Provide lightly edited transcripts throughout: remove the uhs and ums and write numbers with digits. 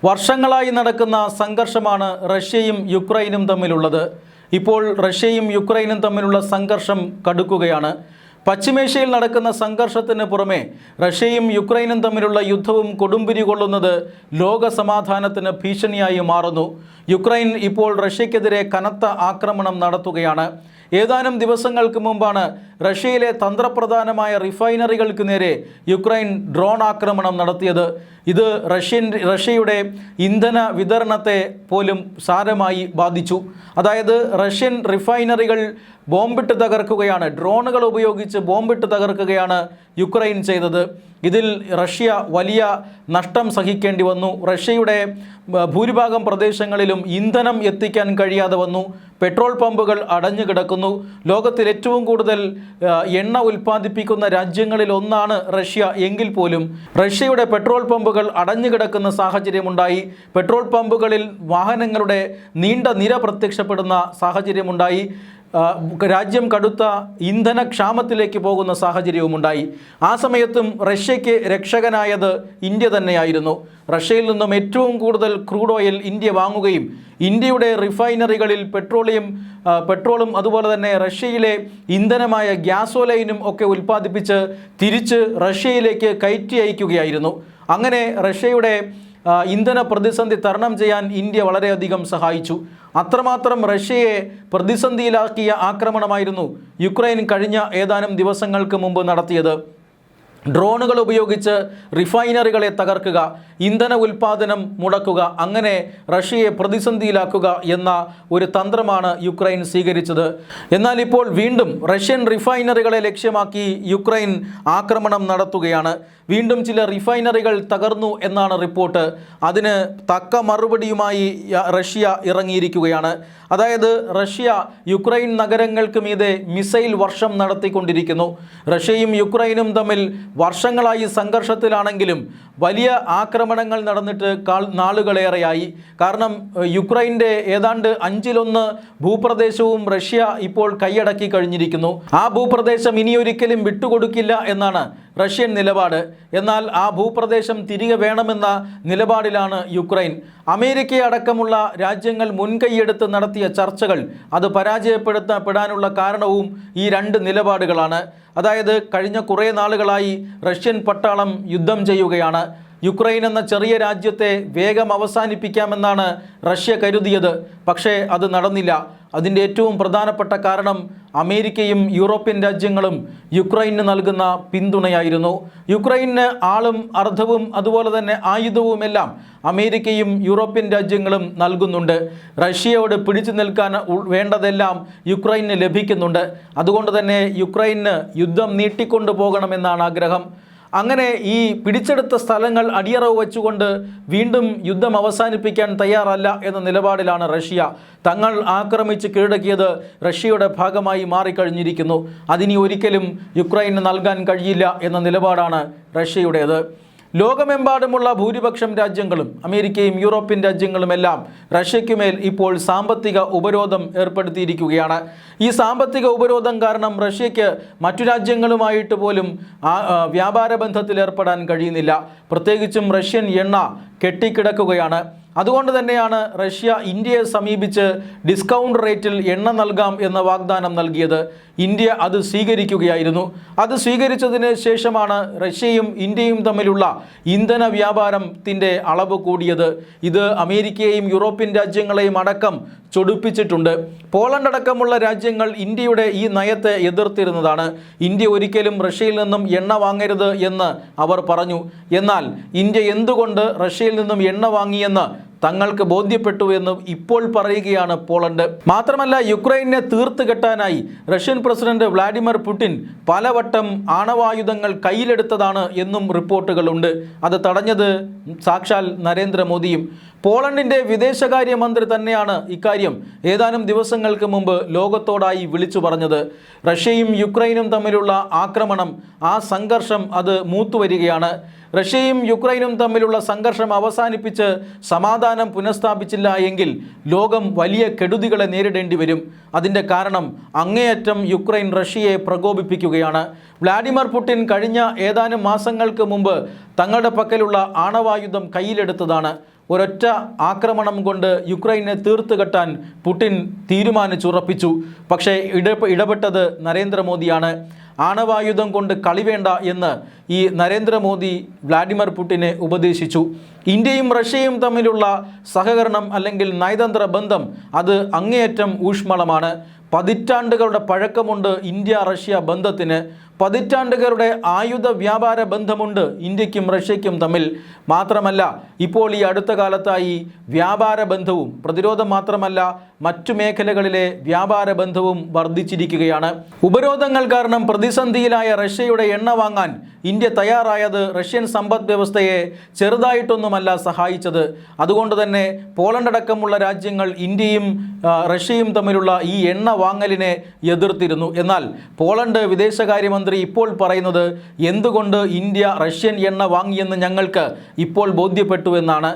വർഷങ്ങളായി നടക്കുന്ന സംഘർഷമാണ് റഷ്യയും യുക്രൈനും തമ്മിലുള്ളത്. ഇപ്പോൾ റഷ്യയും യുക്രൈനും തമ്മിലുള്ള സംഘർഷം കടുക്കുകയാണ്. പശ്ചിമേഷ്യയിൽ നടക്കുന്ന സംഘർഷത്തിന് പുറമെ റഷ്യയും യുക്രൈനും തമ്മിലുള്ള യുദ്ധവും കൊടുമ്പിരി കൊള്ളുന്നത് ലോക സമാധാനത്തിന് ഭീഷണിയായി മാറുന്നു. യുക്രൈൻ ഇപ്പോൾ റഷ്യക്കെതിരെ കനത്ത ആക്രമണം നടത്തുകയാണ്. ഏതാനും ദിവസങ്ങൾക്ക് മുമ്പാണ് റഷ്യയിലെ തന്ത്രപ്രധാനമായ റിഫൈനറികൾക്ക് നേരെ യുക്രൈൻ ഡ്രോൺ ആക്രമണം നടത്തിയത്. ഇത് റഷ്യയുടെ ഇന്ധന വിതരണത്തെ പോലും സാരമായി ബാധിച്ചു. അതായത് റഷ്യൻ റിഫൈനറികൾ ബോംബിട്ട് തകർക്കുകയാണ്, ഡ്രോണുകൾ ഉപയോഗിച്ച് ബോംബിട്ട് തകർക്കുകയാണ് യുക്രൈൻ ചെയ്തത്. ഇതിൽ റഷ്യ വലിയ നഷ്ടം സഹിക്കേണ്ടി വന്നു. റഷ്യയുടെ ഭൂരിഭാഗം പ്രദേശങ്ങളിലും ഇന്ധനം എത്തിക്കാൻ കഴിയാതെ വന്നു. പെട്രോൾ പമ്പുകൾ അടഞ്ഞു കിടക്കുന്നു. ലോകത്തിൽ ഏറ്റവും കൂടുതൽ എണ്ണ ഉൽപ്പാദിപ്പിക്കുന്ന രാജ്യങ്ങളിൽ ഒന്നാണ് റഷ്യ. എങ്കിൽ പോലും റഷ്യയുടെ പെട്രോൾ പമ്പുകൾ അടഞ്ഞു കിടക്കുന്ന സാഹചര്യമുണ്ടായി. പെട്രോൾ പമ്പുകളിൽ വാഹനങ്ങളുടെ നീണ്ട നിര പ്രത്യക്ഷപ്പെടുന്ന സാഹചര്യമുണ്ടായി. രാജ്യം കടുത്ത ഇന്ധനക്ഷാമത്തിലേക്ക് പോകുന്ന സാഹചര്യവുമുണ്ടായി. ആ സമയത്തും റഷ്യയ്ക്ക് രക്ഷകനായത് ഇന്ത്യ തന്നെയായിരുന്നു. റഷ്യയിൽ നിന്നും ഏറ്റവും കൂടുതൽ ക്രൂഡ് ഓയിൽ ഇന്ത്യ വാങ്ങുകയും ഇന്ത്യയുടെ റിഫൈനറികളിൽ പെട്രോളും അതുപോലെ തന്നെ റഷ്യയിലെ ഇന്ധനമായ ഗ്യാസോലൈനും ഒക്കെ ഉൽപ്പാദിപ്പിച്ച് തിരിച്ച് റഷ്യയിലേക്ക് കയറ്റി അയക്കുകയായിരുന്നു. അങ്ങനെ റഷ്യയുടെ ഇന്ധന പ്രതിസന്ധി തരണം ചെയ്യാൻ ഇന്ത്യ വളരെയധികം സഹായിച്ചു. അത്രമാത്രം റഷ്യയെ പ്രതിസന്ധിയിലാക്കിയ ആക്രമണമായിരുന്നു യുക്രൈൻ കഴിഞ്ഞ ഏതാനും ദിവസങ്ങൾക്ക് മുമ്പ് നടത്തിയത്. ഡ്രോണുകൾ ഉപയോഗിച്ച് റിഫൈനറികളെ തകർക്കുക, ഇന്ധന ഉൽപ്പാദനം മുടക്കുക, അങ്ങനെ റഷ്യയെ പ്രതിസന്ധിയിലാക്കുക എന്ന ഒരു തന്ത്രമാണ് യുക്രൈൻ സ്വീകരിച്ചത്. എന്നാൽ ഇപ്പോൾ വീണ്ടും റഷ്യൻ റിഫൈനറികളെ ലക്ഷ്യമാക്കി യുക്രൈൻ ആക്രമണം നടത്തുകയാണ്. വീണ്ടും ചില റിഫൈനറികൾ തകർന്നു എന്നാണ് റിപ്പോർട്ട്. അതിന് തക്ക മറുപടിയുമായി റഷ്യ ഇറങ്ങിയിരിക്കുകയാണ്. അതായത് റഷ്യ യുക്രൈൻ നഗരങ്ങൾക്ക് മീതെ മിസൈൽ വർഷം നടത്തിക്കൊണ്ടിരിക്കുന്നു. റഷ്യയും യുക്രൈനും തമ്മിൽ വർഷങ്ങളായി സംഘർഷത്തിലാണെങ്കിലും വലിയ ആക്രമണങ്ങൾ നടന്നിട്ട് നാളുകളേറെയായി. കാരണം യുക്രൈൻ്റെ ഏതാണ്ട് 1/5 ഭൂപ്രദേശവും റഷ്യ ഇപ്പോൾ കൈയടക്കി കഴിഞ്ഞിരിക്കുന്നു. ആ ഭൂപ്രദേശം ഇനിയൊരിക്കലും വിട്ടുകൊടുക്കില്ല എന്നാണ് റഷ്യൻ നിലപാട്. എന്നാൽ ആ ഭൂപ്രദേശം തിരികെ വേണമെന്ന നിലപാടിലാണ് യുക്രൈൻ. അമേരിക്കയെ അടക്കമുള്ള രാജ്യങ്ങൾ മുൻകൈയെടുത്ത് നടത്തിയ ചർച്ചകൾ അത് പരാജയപ്പെടാനുള്ള കാരണവും ഈ രണ്ട് നിലപാടുകളാണ്. അതായത് കഴിഞ്ഞ കുറേ നാളുകളായി റഷ്യൻ പട്ടാളം യുദ്ധം ചെയ്യുകയാണ്. യുക്രൈൻ എന്ന ചെറിയ രാജ്യത്തെ വേഗം അവസാനിപ്പിക്കാമെന്നാണ് റഷ്യ കരുതിയത്. പക്ഷേ അത് നടന്നില്ല. അതിൻ്റെ ഏറ്റവും പ്രധാനപ്പെട്ട കാരണം അമേരിക്കയും യൂറോപ്യൻ രാജ്യങ്ങളും യുക്രൈന് നൽകുന്ന പിന്തുണയായിരുന്നു. യുക്രൈന് ആളും അർദ്ധവും അതുപോലെ തന്നെ ആയുധവുമെല്ലാം അമേരിക്കയും യൂറോപ്യൻ രാജ്യങ്ങളും നൽകുന്നുണ്ട്. റഷ്യയോട് പിടിച്ചു നിൽക്കാൻ വേണ്ടതെല്ലാം യുക്രൈന് ലഭിക്കുന്നുണ്ട്. അതുകൊണ്ട് തന്നെ യുക്രൈന് യുദ്ധം നീട്ടിക്കൊണ്ടു പോകണമെന്നാണ് ആഗ്രഹം. അങ്ങനെ ഈ പിടിച്ചെടുത്ത സ്ഥലങ്ങൾ അടിയറവ് വെച്ചുകൊണ്ട് വീണ്ടും യുദ്ധം അവസാനിപ്പിക്കാൻ തയ്യാറല്ല എന്ന നിലപാടിലാണ് റഷ്യ. തങ്ങൾ ആക്രമിച്ച് കീഴടക്കിയത് റഷ്യയുടെ ഭാഗമായി മാറിക്കഴിഞ്ഞിരിക്കുന്നു. അതിനി ഒരിക്കലും യുക്രൈന് നൽകാൻ കഴിയില്ല എന്ന നിലപാടാണ് റഷ്യയുടേത്. ലോകമെമ്പാടുമുള്ള ഭൂരിപക്ഷം രാജ്യങ്ങളും അമേരിക്കയും യൂറോപ്യൻ രാജ്യങ്ങളുമെല്ലാം റഷ്യയ്ക്കുമേൽ ഇപ്പോൾ സാമ്പത്തിക ഉപരോധം ഏർപ്പെടുത്തിയിരിക്കുകയാണ്. ഈ സാമ്പത്തിക ഉപരോധം കാരണം റഷ്യയ്ക്ക് മറ്റു രാജ്യങ്ങളുമായിട്ട് പോലും വ്യാപാര ബന്ധത്തിൽ ഏർപ്പെടാൻ കഴിയുന്നില്ല. പ്രത്യേകിച്ചും റഷ്യൻ എണ്ണ കെട്ടിക്കിടക്കുകയാണ്. അതുകൊണ്ട് തന്നെയാണ് റഷ്യ ഇന്ത്യയെ സമീപിച്ച് ഡിസ്കൗണ്ട് റേറ്റിൽ എണ്ണ നൽകാം എന്ന വാഗ്ദാനം നൽകിയത്. ഇന്ത്യ അത് സ്വീകരിക്കുകയായിരുന്നു. അത് സ്വീകരിച്ചതിന് ശേഷമാണ് റഷ്യയും ഇന്ത്യയും തമ്മിലുള്ള ഇന്ധന വ്യാപാരത്തിൻ്റെ അളവ് കൂടിയത്. ഇത് അമേരിക്കയെയും യൂറോപ്യൻ രാജ്യങ്ങളെയും അടക്കം ചൊടിപ്പിച്ചിട്ടുണ്ട്. പോളണ്ട് അടക്കമുള്ള രാജ്യങ്ങൾ ഇന്ത്യയുടെ ഈ നയത്തെ എതിർത്തിരുന്നതാണ്. ഇന്ത്യ ഒരിക്കലും റഷ്യയിൽ നിന്നും എണ്ണ വാങ്ങരുത് എന്ന് അവർ പറഞ്ഞു. എന്നാൽ ഇന്ത്യ എന്തുകൊണ്ട് റഷ്യയിൽ നിന്നും എണ്ണ വാങ്ങിയെന്ന് തങ്ങൾക്ക് ബോധ്യപ്പെട്ടു എന്ന് ഇപ്പോൾ പറയുകയാണ് പോളണ്ട്. മാത്രമല്ല യുക്രൈനെ തീർത്ത് കെട്ടാനായി റഷ്യൻ പ്രസിഡന്റ് വ്ളാഡിമിർ പുടിൻ പലവട്ടം ആണവായുധങ്ങൾ കയ്യിലെടുത്തതാണ് എന്നും റിപ്പോർട്ടുകളുണ്ട്. അത് തടഞ്ഞത് സാക്ഷാൽ നരേന്ദ്രമോദിയും. പോളണ്ടിൻ്റെ വിദേശകാര്യമന്ത്രി തന്നെയാണ് ഇക്കാര്യം ഏതാനും ദിവസങ്ങൾക്ക് മുമ്പ് ലോകത്തോടായി വിളിച്ചു പറഞ്ഞത്. റഷ്യയും യുക്രൈനും തമ്മിലുള്ള ആക്രമണം, ആ സംഘർഷം അത് മൂത്തുവരികയാണ്. റഷ്യയും യുക്രൈനും തമ്മിലുള്ള സംഘർഷം അവസാനിപ്പിച്ച് സമാധാനം പുനഃസ്ഥാപിച്ചില്ല എങ്കിൽ ലോകം വലിയ കെടുതികളെ നേരിടേണ്ടി വരും. അതിൻ്റെ കാരണം അങ്ങേയറ്റം യുക്രൈൻ റഷ്യയെ പ്രകോപിപ്പിക്കുകയാണ്. വ്ളാഡിമിർ പുടിൻ കഴിഞ്ഞ ഏതാനും മാസങ്ങൾക്ക് മുമ്പ് തങ്ങളുടെ പക്കലുള്ള ആണവായുധം കയ്യിലെടുത്തതാണ്. ഒരൊറ്റ ആക്രമണം കൊണ്ട് യുക്രൈനെ തീർത്ത് കെട്ടാൻ പുടിൻ തീരുമാനിച്ചുറപ്പിച്ചു. പക്ഷേ ഇടപെട്ടത് നരേന്ദ്രമോദിയാണ്. ആണവായുധം കൊണ്ട് കളി വേണ്ട എന്ന് ഈ നരേന്ദ്രമോദി വ്ളാഡിമിർ പുടിനെ ഉപദേശിച്ചു. ഇന്ത്യയും റഷ്യയും തമ്മിലുള്ള സഹകരണം അല്ലെങ്കിൽ നയതന്ത്ര ബന്ധം അത് അങ്ങേയറ്റം ഊഷ്മളമാണ്. പതിറ്റാണ്ടുകളുടെ പഴക്കമുണ്ട് ഇന്ത്യ റഷ്യ ബന്ധത്തിന്. പതിറ്റാണ്ടുകളുടെ ആയുധ വ്യാപാര ബന്ധമുണ്ട് ഇന്ത്യക്കും റഷ്യയ്ക്കും തമ്മിൽ. മാത്രമല്ല ഇപ്പോൾ ഈ അടുത്ത കാലത്തായി വ്യാപാര ബന്ധവും പ്രതിരോധം മാത്രമല്ല മറ്റു മേഖലകളിലെ വ്യാപാര ബന്ധവും വർദ്ധിച്ചിരിക്കുകയാണ്. ഉപരോധങ്ങൾ കാരണം പ്രതിസന്ധിയിലായ റഷ്യയുടെ എണ്ണ വാങ്ങാൻ ഇന്ത്യ തയ്യാറായത് റഷ്യൻ സമ്പദ് വ്യവസ്ഥയെ ചെറുതായിട്ടൊന്നുമല്ല സഹായിച്ചത്. അതുകൊണ്ട് തന്നെ പോളണ്ട് അടക്കമുള്ള രാജ്യങ്ങൾ ഇന്ത്യയും റഷ്യയും തമ്മിലുള്ള ഈ എണ്ണ വാങ്ങലിനെ എതിർത്തിരുന്നു. എന്നാൽ പോളണ്ട് വിദേശകാര്യമന്ത്രി ഇപ്പോൾ പറയുന്നത് എന്തുകൊണ്ട് ഇന്ത്യ റഷ്യൻ എണ്ണ വാങ്ങിയെന്ന് ഞങ്ങൾക്ക് ഇപ്പോൾ ബോധ്യപ്പെട്ടു എന്നാണ്.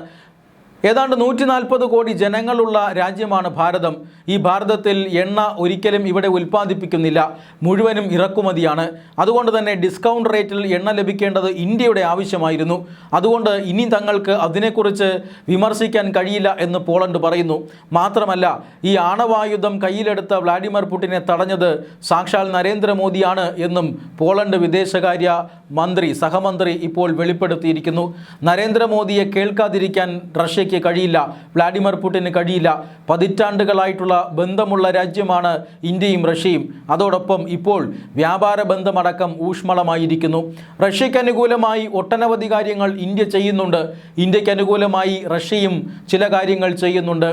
ഏതാണ്ട് 140 കോടി ജനങ്ങളുള്ള രാജ്യമാണ് ഭാരതം. ഈ ഭാരതത്തിൽ എണ്ണ ഒരിക്കലും ഇവിടെ ഉൽപ്പാദിപ്പിക്കുന്നില്ല, മുഴുവനും ഇറക്കുമതിയാണ്. അതുകൊണ്ട് തന്നെ ഡിസ്കൗണ്ട് റേറ്റിൽ എണ്ണ ലഭിക്കേണ്ടത് ഇന്ത്യയുടെ ആവശ്യമായിരുന്നു. അതുകൊണ്ട് ഇനി തങ്ങൾക്ക് അതിനെക്കുറിച്ച് വിമർശിക്കാൻ കഴിയില്ല എന്ന് പോളണ്ട് പറയുന്നു. മാത്രമല്ല ഈ ആണവായുധം കയ്യിലെടുത്ത വ്ളാഡിമിർ പുടിനെ തടഞ്ഞത് സാക്ഷാൽ നരേന്ദ്രമോദിയാണ് എന്നും പോളണ്ട് വിദേശകാര്യ സഹമന്ത്രി ഇപ്പോൾ വെളിപ്പെടുത്തിയിരിക്കുന്നു. നരേന്ദ്രമോദിയെ കേൾക്കാതിരിക്കാൻ റഷ്യയ്ക്ക് കഴിയില്ല, വ്ളാഡിമിർ പുടിന് കഴിയില്ല. പതിറ്റാണ്ടുകളായിട്ടുള്ള ബന്ധമുള്ള രാജ്യമാണ് ഇന്ത്യയും റഷ്യയും. അതോടൊപ്പം ഇപ്പോൾ വ്യാപാര ബന്ധമടക്കം ഊഷ്മളമായിരിക്കുന്നു. റഷ്യയ്ക്ക് അനുകൂലമായി ഒട്ടനവധി കാര്യങ്ങൾ ഇന്ത്യ ചെയ്യുന്നുണ്ട്. ഇന്ത്യക്ക് അനുകൂലമായി റഷ്യയും ചില കാര്യങ്ങൾ ചെയ്യുന്നുണ്ട്.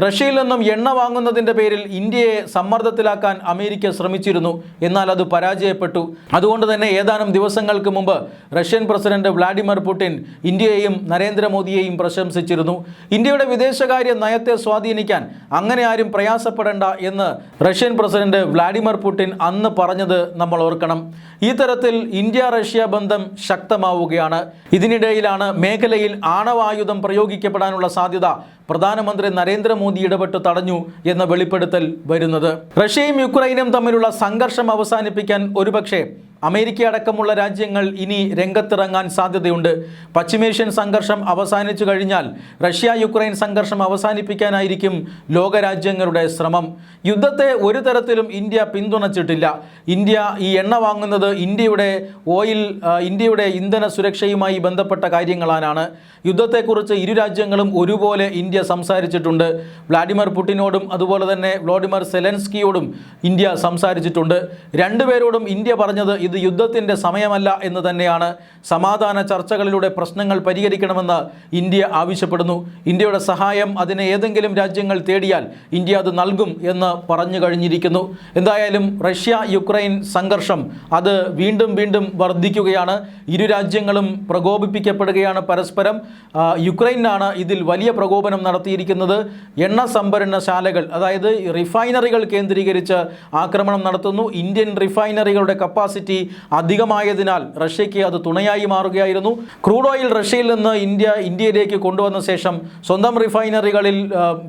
റഷ്യയിൽ നിന്നും എണ്ണ വാങ്ങുന്നതിൻ്റെ പേരിൽ ഇന്ത്യയെ സമ്മർദ്ദത്തിലാക്കാൻ അമേരിക്ക ശ്രമിച്ചിരുന്നു. എന്നാൽ അത് പരാജയപ്പെട്ടു. അതുകൊണ്ട് തന്നെ ഏതാനും ദിവസങ്ങൾക്ക് മുമ്പ് റഷ്യൻ പ്രസിഡന്റ് വ്ളാഡിമിർ പുടിൻ ഇന്ത്യയെയും നരേന്ദ്രമോദിയെയും പ്രശംസിച്ചിരുന്നു. ഇന്ത്യയുടെ വിദേശകാര്യ നയത്തെ സ്വാധീനിക്കാൻ അങ്ങനെ ആരും പ്രയാസപ്പെടേണ്ട എന്ന് റഷ്യൻ പ്രസിഡന്റ് വ്ളാഡിമിർ പുടിൻ അന്ന് പറഞ്ഞത് നമ്മൾ ഓർക്കണം. ഈ തരത്തിൽ ഇന്ത്യ റഷ്യ ബന്ധം ശക്തമാവുകയാണ്. ഇതിനിടയിലാണ് മേഖലയിൽ ആണവായുധം പ്രയോഗിക്കപ്പെടാനുള്ള സാധ്യത പ്രധാനമന്ത്രി നരേന്ദ്രമോദി ഇടപെട്ട് തടഞ്ഞു എന്ന വെളിപ്പെടുത്തൽ വരുന്നത്. റഷ്യയും യുക്രൈനും തമ്മിലുള്ള സംഘർഷം അവസാനിപ്പിക്കാൻ ഒരുപക്ഷെ അമേരിക്ക അടക്കമുള്ള രാജ്യങ്ങൾ ഇനി രംഗത്തിറങ്ങാൻ സാധ്യതയുണ്ട്. പശ്ചിമേഷ്യൻ സംഘർഷം അവസാനിച്ചു കഴിഞ്ഞാൽ റഷ്യ യുക്രൈൻ സംഘർഷം അവസാനിപ്പിക്കാനായിരിക്കും ലോകരാജ്യങ്ങളുടെ ശ്രമം. യുദ്ധത്തെ ഒരു തരത്തിലും ഇന്ത്യ പിന്തുണച്ചിട്ടില്ല. ഇന്ത്യ ഈ എണ്ണ വാങ്ങുന്നത് ഇന്ത്യയുടെ ഇന്ധന സുരക്ഷയുമായി ബന്ധപ്പെട്ട കാര്യങ്ങളാണ്. യുദ്ധത്തെക്കുറിച്ച് ഇരു രാജ്യങ്ങളും ഒരുപോലെ ഇന്ത്യ സംസാരിച്ചിട്ടുണ്ട്. വ്ളാഡിമിർ പുടിനോടും അതുപോലെ തന്നെ വ്ളോഡിമിർ സെലൻസ്കിയോടും ഇന്ത്യ സംസാരിച്ചിട്ടുണ്ട്. രണ്ടുപേരോടും ഇന്ത്യ പറഞ്ഞത് ഇത് യുദ്ധത്തിൻ്റെ സമയമല്ല എന്ന് തന്നെയാണ്. സമാധാന ചർച്ചകളിലൂടെ പ്രശ്നങ്ങൾ പരിഹരിക്കണമെന്ന് ഇന്ത്യ ആവശ്യപ്പെടുന്നു. ഇന്ത്യയുടെ സഹായം അതിനെ ഏതെങ്കിലും രാജ്യങ്ങൾ തേടിയാൽ ഇന്ത്യ അത് നൽകും എന്ന് പറഞ്ഞു കഴിഞ്ഞിരിക്കുന്നു. എന്തായാലും റഷ്യ യുക്രൈൻ സംഘർഷം അത് വീണ്ടും വർദ്ധിക്കുകയാണ്. ഇരു രാജ്യങ്ങളും പ്രകോപിപ്പിക്കപ്പെടുകയാണ് പരസ്പരം. യുക്രൈനാണ് ഇതിൽ വലിയ പ്രകോപനം നടത്തിയിരിക്കുന്നത്. എണ്ണ സംഭരണശാലകൾ അതായത് റിഫൈനറികൾ കേന്ദ്രീകരിച്ച് ആക്രമണം നടത്തുന്നു. ഇന്ത്യൻ റിഫൈനറികളുടെ കപ്പാസിറ്റി അധികമായതിനാൽ റഷ്യയ്ക്ക് അത് തുണയായി മാറുകയായിരുന്നു. ക്രൂഡ് ഓയിൽ റഷ്യയിൽ നിന്ന് ഇന്ത്യയിലേക്ക് കൊണ്ടുവന്ന ശേഷം സ്വന്തം റിഫൈനറികളിൽ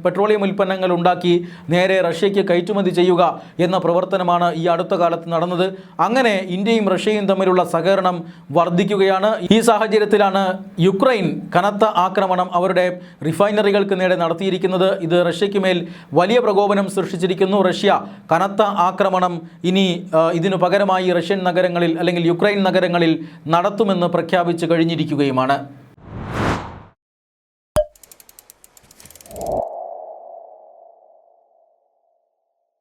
പെട്രോളിയം ഉൽപ്പന്നങ്ങൾ ഉണ്ടാക്കി നേരെ റഷ്യയ്ക്ക് കയറ്റുമതി ചെയ്യുക എന്ന പ്രവർത്തനമാണ് ഈ അടുത്ത കാലത്ത് നടന്നത്. അങ്ങനെ ഇന്ത്യയും റഷ്യയും തമ്മിലുള്ള സഹകരണം വർദ്ധിക്കുകയാണ്. ഈ സാഹചര്യത്തിലാണ് യുക്രൈൻ കനത്ത ആക്രമണം അവരുടെ റിഫൈനറികൾക്ക് നേരെ നടത്തിയിരിക്കുന്നത്. ഇത് റഷ്യയ്ക്ക് മേൽ വലിയ പ്രകോപനം സൃഷ്ടിച്ചിരിക്കുന്നു. റഷ്യ കനത്ത ആക്രമണം ഇനി ഇതിനു പകരമായി റഷ്യൻ നഗരങ്ങളിൽ അല്ലെങ്കിൽ യുക്രൈൻ നഗരങ്ങളിൽ നടത്തുമെന്ന് പ്രഖ്യാപിച്ചു കഴിഞ്ഞിരിക്കുകയുമാണ്.